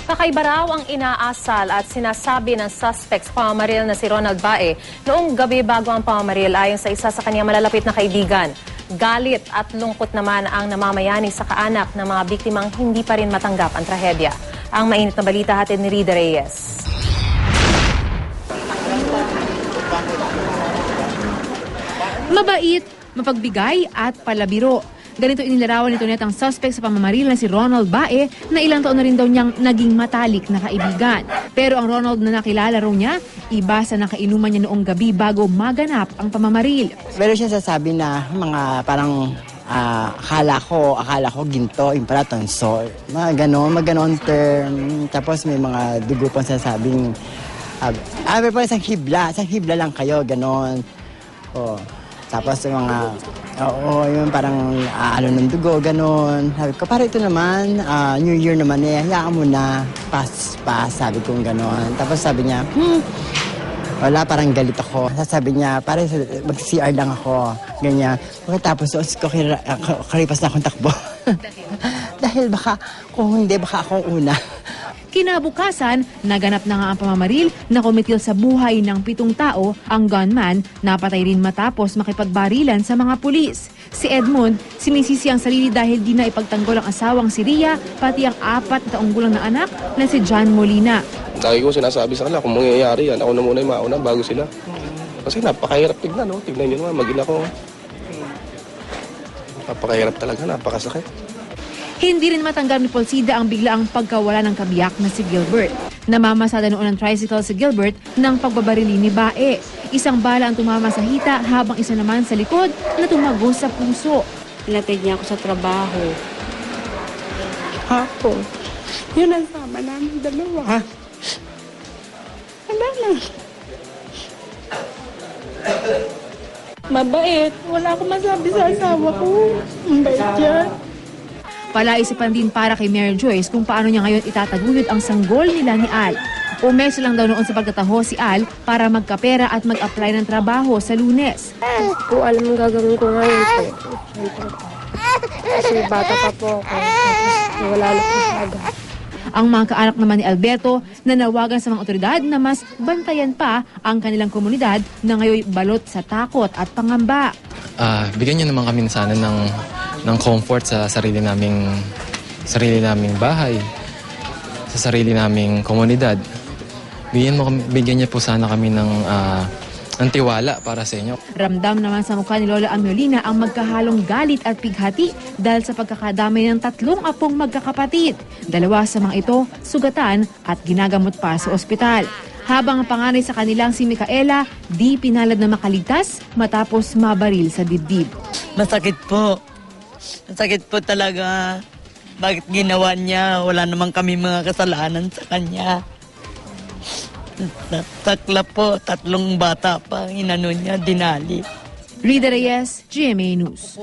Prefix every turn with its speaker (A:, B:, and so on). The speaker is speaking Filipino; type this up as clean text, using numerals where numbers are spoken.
A: Kakaiba raw ang inaasal at sinasabi ng suspect sa pamamaril na si Ronald Bae noong gabi bago ang pamamaril ayon sa isa sa kanyang malalapit na kaibigan. Galit at lungkot naman ang namamayani sa kaanak ng mga biktimang hindi pa rin matanggap ang trahedya. Ang mainit na balita hatid ni Rida Reyes.
B: Mabait, mapagbigay at palabiro. Ganito inilarawan nito netang suspect sa pamamaril na si Ronald Bae na ilang taon na rin daw niyang naging matalik na kaibigan. Pero ang Ronald na nakilala raw niya, iba sa nakainuman niya noong gabi bago maganap ang pamamaril.
C: Meron siya sasabi na mga parang akala ko ginto, yung pala tonso. Mga ganon term. Tapos may mga dugo pang sasabing, may pa isang hibla lang kayo, ganon. Oh. Tapos yung mga, yung parang ng dugo, ganon. Sabi ko, para ito naman, New Year naman hayaan mo na, pass, sabi kong ganon. Tapos sabi niya, wala, parang galit ako. Sabi niya, para mag-CR lang ako, ganyan. Pagkatapos, karipas na akong takbo. Dahil baka, kung hindi, baka akong una.
B: Kinabukasan, naganap na nga ang pamamaril na kumitil sa buhay ng 7 tao. Ang gunman napatay rin matapos makipagbarilan sa mga pulis. Si Edmund, sinisisi ang sarili dahil di na ipagtanggol ang asawang si Ria, pati ang 4 taong gulang na anak na si John Molina.
D: Lagi ko sinasabi sa kanila kung mangyayari yan, ako na muna yung mauna bago sila. Kasi napakahirap tignan, no? Tignan nyo naman, mag-ina ko. Napakahirap talaga, napakasakit.
B: Hindi rin matanggap ni Polsida ang biglaang pagkawala ng kabiyak na si Gilbert. Namamasada noon ng tricycle si Gilbert ng pagbabarili ni Bae. Isang bala ang tumama sa hita habang isa naman sa likod na tumagos sa puso.
E: Pinatid niya ako sa trabaho. Hapon. Yun ang sama namin dalawa. Wala lang. Mabait. Wala akong masabi sa asawa ko. Mabait yan.
B: Palaisipan din para kay Mary Joyce kung paano niya ngayon itataguyod ang sanggol nila ni Al. Umeso lang daw noon sa pagtataho si Al para magkapera at mag-apply ng trabaho sa Lunes.
E: Kung alam mo gagawin ko ngayon po. Kasi bata pa po ako. Wala na po agad.
B: Ang mga kaanak naman ni Alberto nanawagan sa mga otoridad na mas bantayan pa ang kanilang komunidad na ngayon balot sa takot at pangamba.
F: Bigyan niyo naman kami sana ng comfort sa sarili naming bahay, sa sarili naming komunidad. Bigyan niyo po sana kami ng tiwala para sa inyo.
B: Ramdam naman sa mukha ni Lola Ameolina ang magkahalong galit at pighati dahil sa pagkakadamay ng 3 apong magkakapatid. 2 sa mga ito sugatan at ginagamot pa sa ospital. Habang ang panganay sa kanilang si Micaela, di pinalad na makaligtas matapos mabaril sa dibdib.
G: Masakit po. Masakit po talaga. Bakit ginawa niya? Wala naman kami mga kasalanan sa kanya. Takla po, 3 bata pa. Inano niya, dinali.
B: Rida Reyes, GMA News.